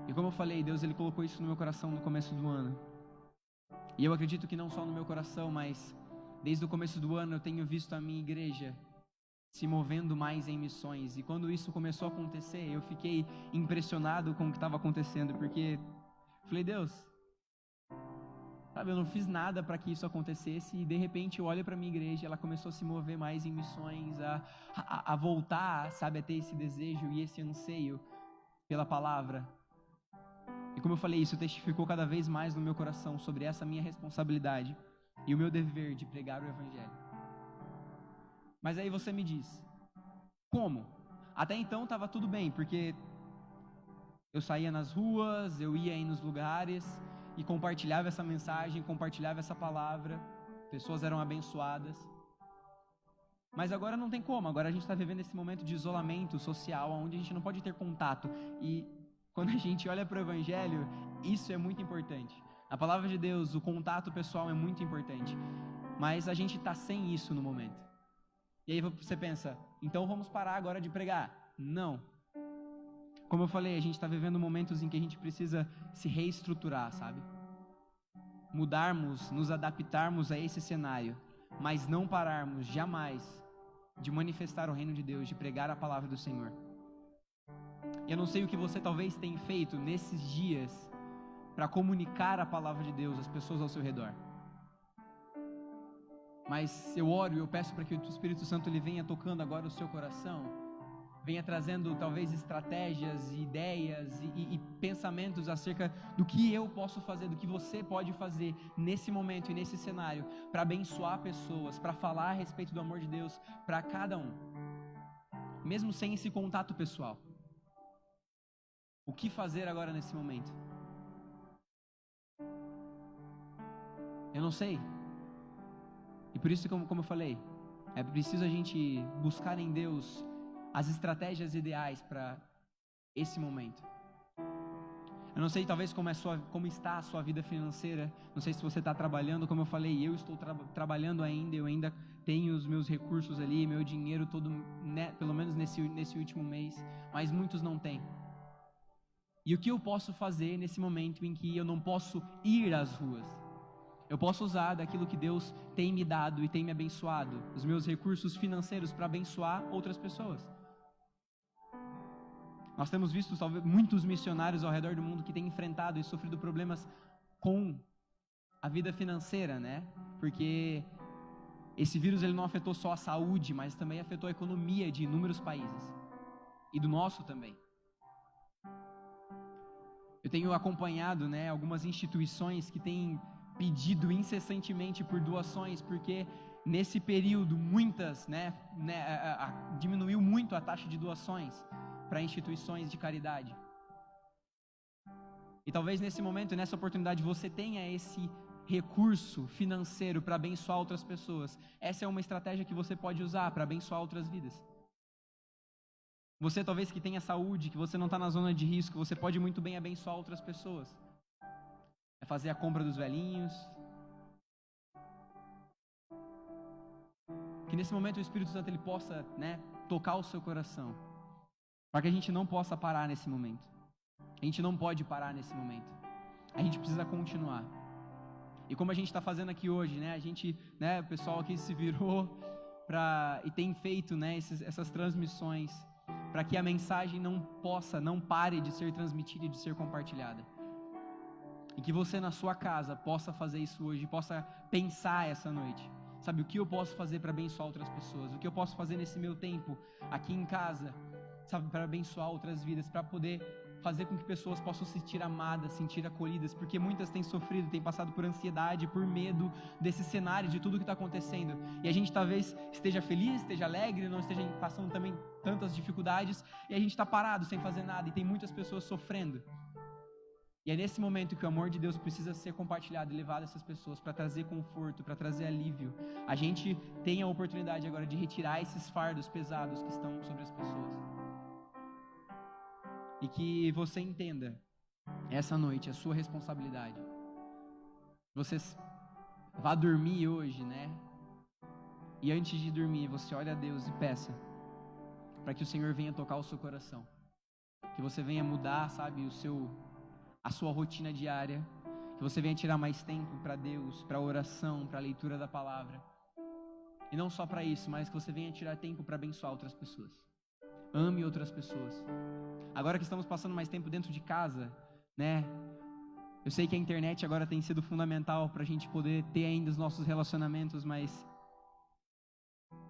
E como eu falei, Deus ele colocou isso no meu coração no começo do ano, e eu acredito que não só no meu coração, mas desde o começo do ano eu tenho visto a minha igreja se movendo mais em missões. E quando isso começou a acontecer, eu fiquei impressionado com o que estava acontecendo, porque falei: Deus, Sabe, eu não fiz nada para que isso acontecesse e de repente eu olho para minha igreja, ela começou a se mover mais em missões, a voltar, sabe, a ter esse desejo e esse anseio pela palavra. E como eu falei, isso testificou cada vez mais no meu coração sobre essa minha responsabilidade e o meu dever de pregar o evangelho. Mas aí você me diz, como? Até então estava tudo bem, porque eu saía nas ruas, eu ia aí nos lugares e compartilhava essa mensagem, compartilhava essa palavra, pessoas eram abençoadas. Mas agora não tem como, agora a gente está vivendo esse momento de isolamento social, onde a gente não pode ter contato. E quando a gente olha para o evangelho, isso é muito importante. A palavra de Deus, o contato pessoal é muito importante. Mas a gente está sem isso no momento. E aí você pensa, então vamos parar agora de pregar? Não. Como eu falei, a gente está vivendo momentos em que a gente precisa se reestruturar, sabe? Mudarmos, nos adaptarmos a esse cenário, mas não pararmos jamais de manifestar o reino de Deus, de pregar a palavra do Senhor. Eu não sei o que você talvez tenha feito nesses dias para comunicar a palavra de Deus às pessoas ao seu redor. Mas eu oro e eu peço para que o Espírito Santo ele venha tocando agora o seu coração, venha trazendo talvez estratégias, ideias e pensamentos acerca do que eu posso fazer, do que você pode fazer nesse momento e nesse cenário para abençoar pessoas, para falar a respeito do amor de Deus para cada um, mesmo sem esse contato pessoal. O que fazer agora nesse momento? Eu não sei. E por isso, como eu falei, é preciso a gente buscar em Deus as estratégias ideais para esse momento. Eu não sei talvez como está a sua vida financeira, não sei se você está trabalhando, como eu falei, eu estou trabalhando ainda, eu ainda tenho os meus recursos ali, meu dinheiro todo, né, pelo menos nesse último mês, mas muitos não têm. E o que eu posso fazer nesse momento em que eu não posso ir às ruas? Eu posso usar daquilo que Deus tem me dado e tem me abençoado, os meus recursos financeiros para abençoar outras pessoas. Nós temos visto talvez muitos missionários ao redor do mundo que têm enfrentado e sofrido problemas com a vida financeira, né? Porque esse vírus ele não afetou só a saúde, mas também afetou a economia de inúmeros países. E do nosso também. Eu tenho acompanhado, né, algumas instituições que têm pedido incessantemente por doações, porque nesse período muitas, diminuiu muito a taxa de doações para instituições de caridade. E talvez nesse momento, nessa oportunidade, você tenha esse recurso financeiro para abençoar outras pessoas. Essa é uma estratégia que você pode usar para abençoar outras vidas. Você talvez que tenha saúde, que você não está na zona de risco, você pode muito bem abençoar outras pessoas. É fazer a compra dos velhinhos. Que nesse momento o Espírito Santo ele possa, tocar o seu coração. Para que a gente não possa parar nesse momento. A gente não pode parar nesse momento. A gente precisa continuar. E como a gente está fazendo aqui hoje, a gente, o pessoal aqui se virou e tem feito, essas transmissões para que a mensagem não pare de ser transmitida e de ser compartilhada. E que você na sua casa possa fazer isso hoje, possa pensar essa noite. Sabe, o que eu posso fazer para abençoar outras pessoas? O que eu posso fazer nesse meu tempo aqui em casa, sabe, para abençoar outras vidas, para poder fazer com que pessoas possam se sentir amadas, sentir acolhidas, porque muitas têm sofrido, têm passado por ansiedade, por medo desse cenário, de tudo que está acontecendo. E a gente talvez esteja feliz, esteja alegre, não esteja passando também tantas dificuldades, e a gente está parado sem fazer nada, e tem muitas pessoas sofrendo. E é nesse momento que o amor de Deus precisa ser compartilhado e levado a essas pessoas para trazer conforto, para trazer alívio. A gente tem a oportunidade agora de retirar esses fardos pesados que estão sobre as pessoas. E que você entenda essa noite a sua responsabilidade. Você vá dormir hoje, E antes de dormir, você olha a Deus e peça para que o Senhor venha tocar o seu coração. Que você venha mudar, sabe, a sua rotina diária, que você venha tirar mais tempo para Deus, para a oração, para a leitura da palavra. E não só para isso, mas que você venha tirar tempo para abençoar outras pessoas. Ame outras pessoas. Agora que estamos passando mais tempo dentro de casa, Eu sei que a internet agora tem sido fundamental para a gente poder ter ainda os nossos relacionamentos, mas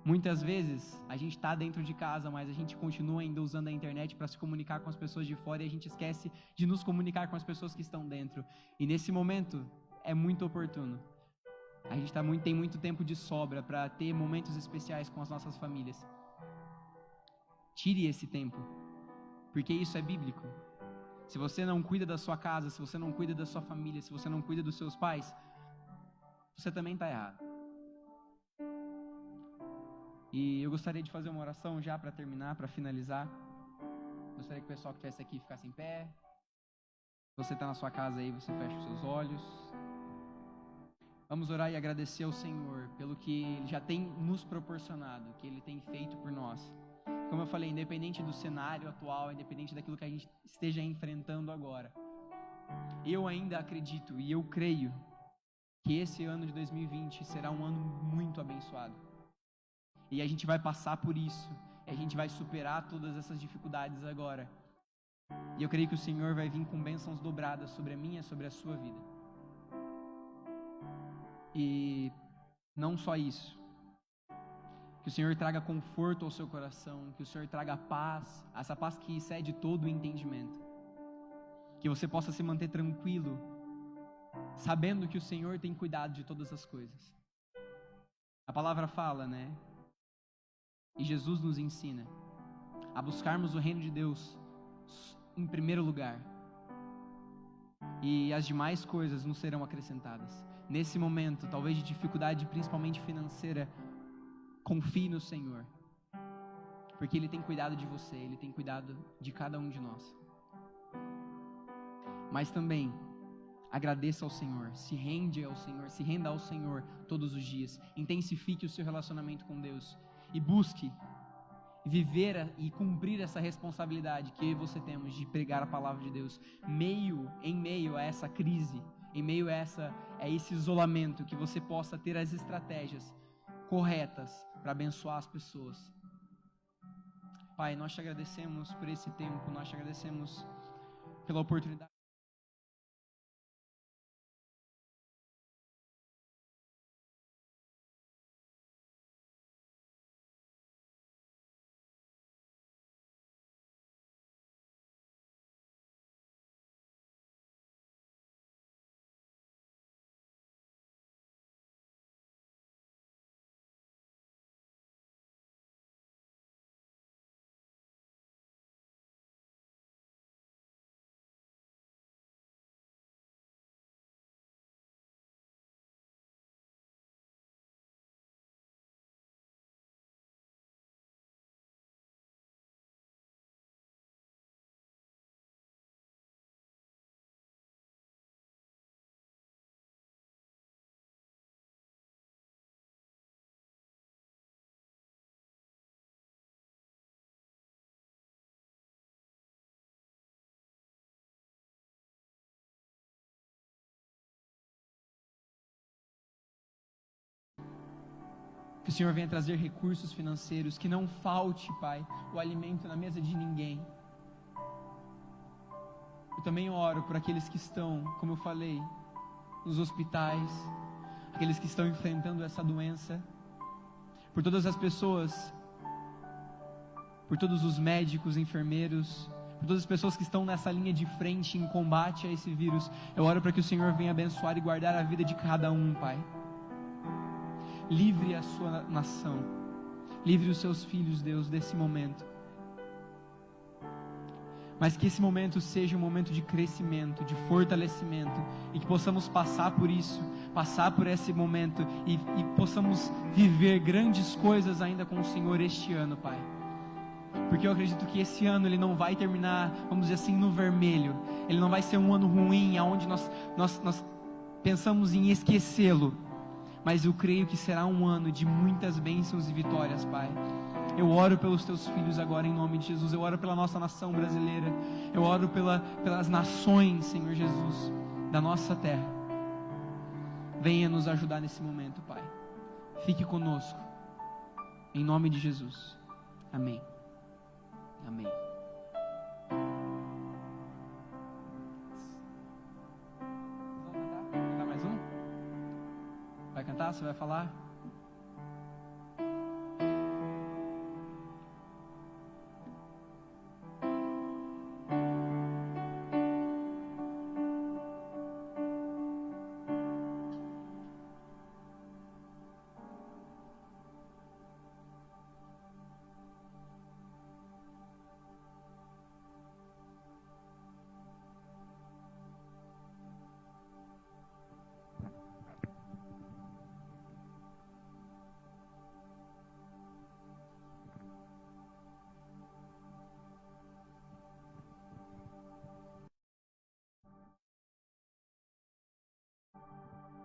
muitas vezes a gente está dentro de casa, mas a gente continua ainda usando a internet para se comunicar com as pessoas de fora e a gente esquece de nos comunicar com as pessoas que estão dentro. E nesse momento é muito oportuno. A gente tem muito tempo de sobra para ter momentos especiais com as nossas famílias. Tire esse tempo, porque isso é bíblico. Se você não cuida da sua casa, se você não cuida da sua família, se você não cuida dos seus pais, você também está errado. E eu gostaria de fazer uma oração já para terminar, para finalizar. Gostaria que o pessoal que estivesse aqui ficasse em pé. Se você está na sua casa aí, você fecha os seus olhos. Vamos orar e agradecer ao Senhor pelo que Ele já tem nos proporcionado, que Ele tem feito por nós. Como eu falei, independente do cenário atual, independente daquilo que a gente esteja enfrentando agora, eu ainda acredito e eu creio que esse ano de 2020 será um ano muito abençoado. E a gente vai passar por isso, e a gente vai superar todas essas dificuldades agora. E eu creio que o Senhor vai vir com bênçãos dobradas sobre a minha, sobre a sua vida. E não só isso, que o Senhor traga conforto ao seu coração, que o Senhor traga paz, essa paz que excede todo o entendimento. Que você possa se manter tranquilo, sabendo que o Senhor tem cuidado de todas as coisas. A palavra fala, né? E Jesus nos ensina a buscarmos o reino de Deus em primeiro lugar. E as demais coisas nos serão acrescentadas. Nesse momento, talvez de dificuldade, principalmente financeira, confie no Senhor, porque Ele tem cuidado de você, Ele tem cuidado de cada um de nós. Mas também, agradeça ao Senhor, se renda ao Senhor todos os dias, intensifique o seu relacionamento com Deus e busque viver e cumprir essa responsabilidade que você temos de pregar a palavra de Deus, em meio a essa crise, em meio a esse isolamento, que você possa ter as estratégias corretas para abençoar as pessoas. Pai, nós te agradecemos por esse tempo, nós te agradecemos pela oportunidade. Que o Senhor venha trazer recursos financeiros, que não falte, Pai, o alimento na mesa de ninguém. Eu também oro por aqueles que estão, como eu falei, nos hospitais, aqueles que estão enfrentando essa doença, por todas as pessoas, por todos os médicos, enfermeiros, por todas as pessoas que estão nessa linha de frente em combate a esse vírus. Eu oro para que o Senhor venha abençoar e guardar a vida de cada um, Pai. Livre a sua nação, livre os seus filhos, Deus, desse momento. Mas que esse momento seja um momento de crescimento, de fortalecimento, e que possamos passar por isso, passar por esse momento e possamos viver grandes coisas ainda com o Senhor este ano, Pai. Porque eu acredito que esse ano ele não vai terminar, vamos dizer assim, no vermelho. Ele não vai ser um ano ruim, onde nós pensamos em esquecê-lo. Mas eu creio que será um ano de muitas bênçãos e vitórias, Pai. Eu oro pelos teus filhos agora em nome de Jesus. Eu oro pela nossa nação brasileira. Eu oro pelas nações, Senhor Jesus, da nossa terra. Venha nos ajudar nesse momento, Pai. Fique conosco. Em nome de Jesus. Amém. Amém. cantar? Você vai falar?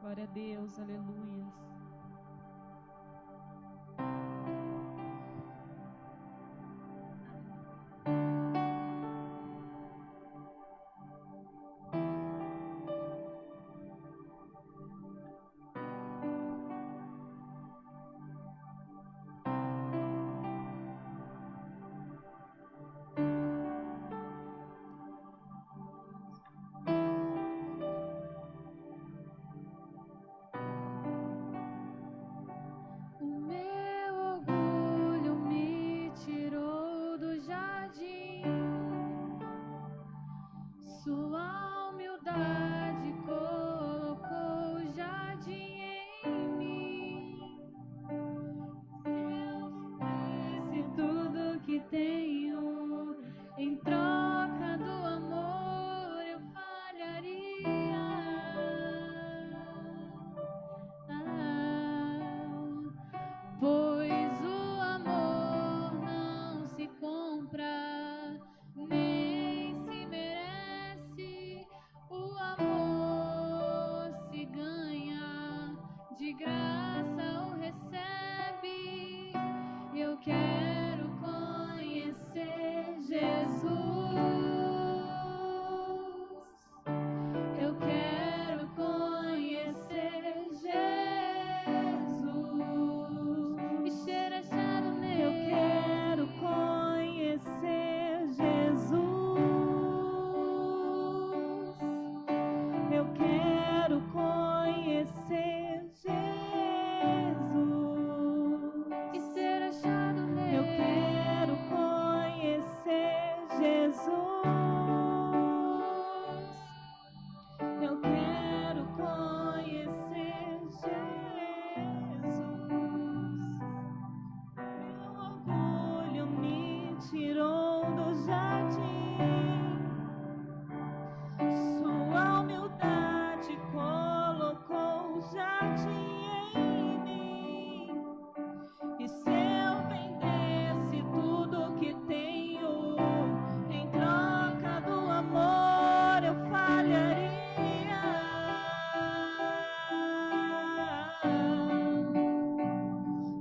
Glória a Deus, aleluia. Sua humildade colocou o jardim em mim. Eu ofereci tudo que tenho, em troca do amor eu falharia. Pois o amor não se compra, nem se merece. O amor se ganha, de graça o recebe. Eu quero conhecer Jesus. Eu quero conhecer Jesus e ser achado nele. Eu quero conhecer Jesus. Eu quero conhecer Jesus e ser achado nele. Eu quero conhecer Jesus. Eu quero conhecer Jesus. Meu orgulho me tirou do jardim. Sua humildade colocou o jardim em mim. E se eu vendesse tudo que tenho, em troca do amor eu falharia.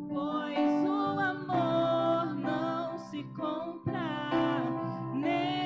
Pois o amor não se compra, nem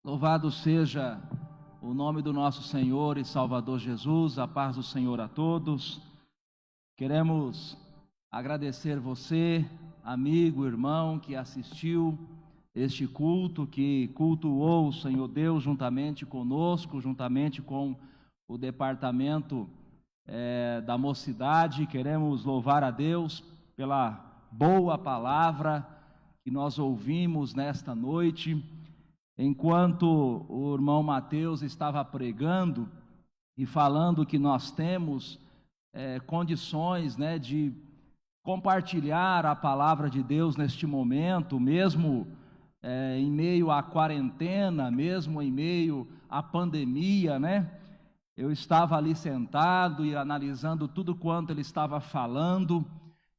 Louvado seja o nome do nosso Senhor e Salvador Jesus, a paz do Senhor a todos. Queremos agradecer você, amigo, irmão, que assistiu este culto, que cultuou o Senhor Deus juntamente conosco, juntamente com o departamento da mocidade. Queremos louvar a Deus pela boa palavra que nós ouvimos nesta noite. Enquanto o irmão Mateus estava pregando e falando que nós temos condições, de compartilhar a palavra de Deus neste momento, mesmo em meio à quarentena, mesmo em meio à pandemia, Eu estava ali sentado e analisando tudo quanto ele estava falando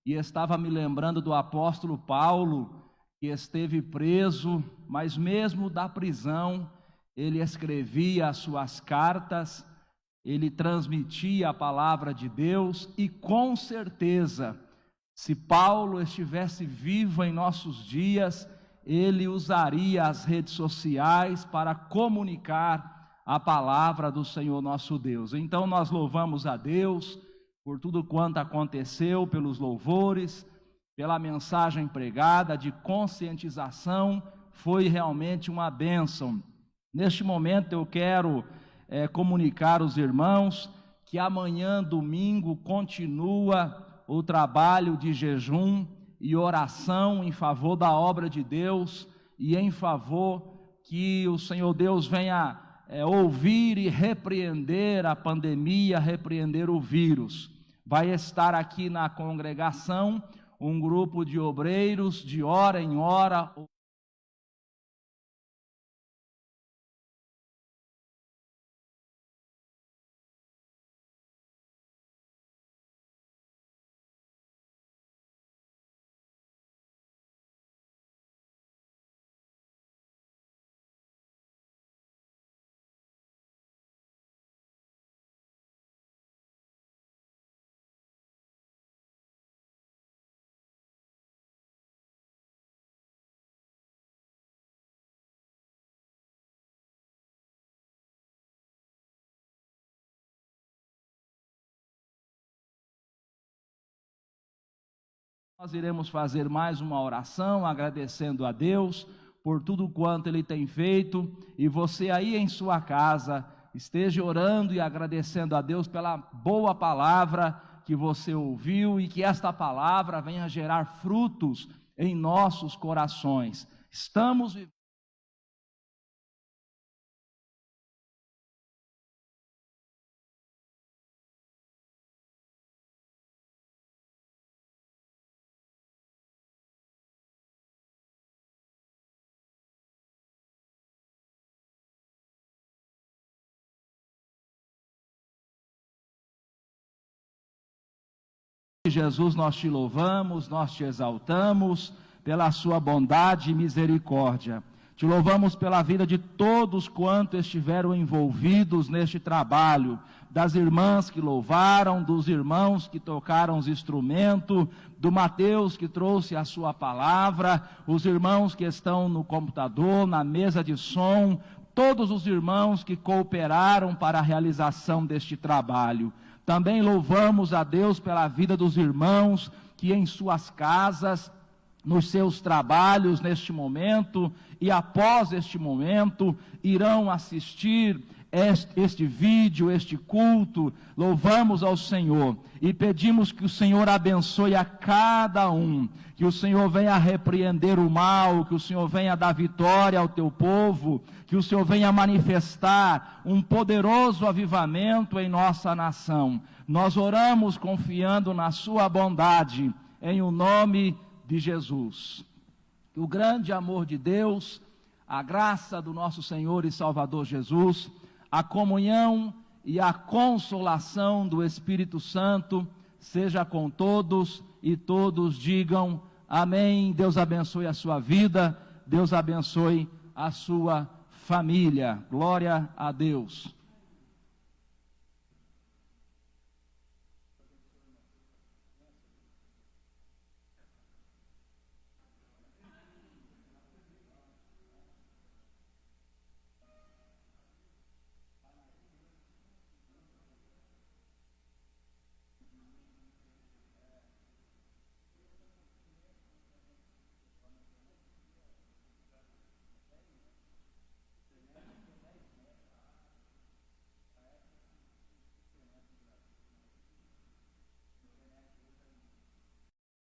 e estava me lembrando do apóstolo Paulo, que esteve preso, mas mesmo da prisão, ele escrevia as suas cartas, ele transmitia a palavra de Deus, e com certeza, se Paulo estivesse vivo em nossos dias, ele usaria as redes sociais para comunicar a palavra do Senhor nosso Deus. Então nós louvamos a Deus por tudo quanto aconteceu, pelos louvores, pela mensagem pregada de conscientização. Foi realmente uma bênção. Neste momento eu quero comunicar aos irmãos que amanhã, domingo, continua o trabalho de jejum e oração em favor da obra de Deus e em favor que o Senhor Deus venha ouvir e repreender a pandemia, repreender o vírus. Vai estar aqui na congregação um grupo de obreiros, de hora em hora. Nós iremos fazer mais uma oração agradecendo a Deus por tudo quanto Ele tem feito, e você aí em sua casa esteja orando e agradecendo a Deus pela boa palavra que você ouviu, e que esta palavra venha gerar frutos em nossos corações. Estamos vivendo Jesus, nós te louvamos, nós te exaltamos pela sua bondade e misericórdia. Te louvamos pela vida de todos quantos estiveram envolvidos neste trabalho, das irmãs que louvaram, dos irmãos que tocaram os instrumentos, do Mateus que trouxe a sua palavra, os irmãos que estão no computador, na mesa de som, todos os irmãos que cooperaram para a realização deste trabalho. Também louvamos a Deus pela vida dos irmãos que em suas casas, nos seus trabalhos neste momento e após este momento, irão assistir este vídeo, este culto. Louvamos ao Senhor e pedimos que o Senhor abençoe a cada um, que o Senhor venha repreender o mal, que o Senhor venha dar vitória ao teu povo, que o Senhor venha manifestar um poderoso avivamento em nossa nação. Nós oramos confiando na sua bondade, em o nome de Jesus. Que o grande amor de Deus, a graça do nosso Senhor e Salvador Jesus, a comunhão e a consolação do Espírito Santo seja com todos, e todos digam amém. Deus abençoe a sua vida, Deus abençoe a sua família. Glória a Deus.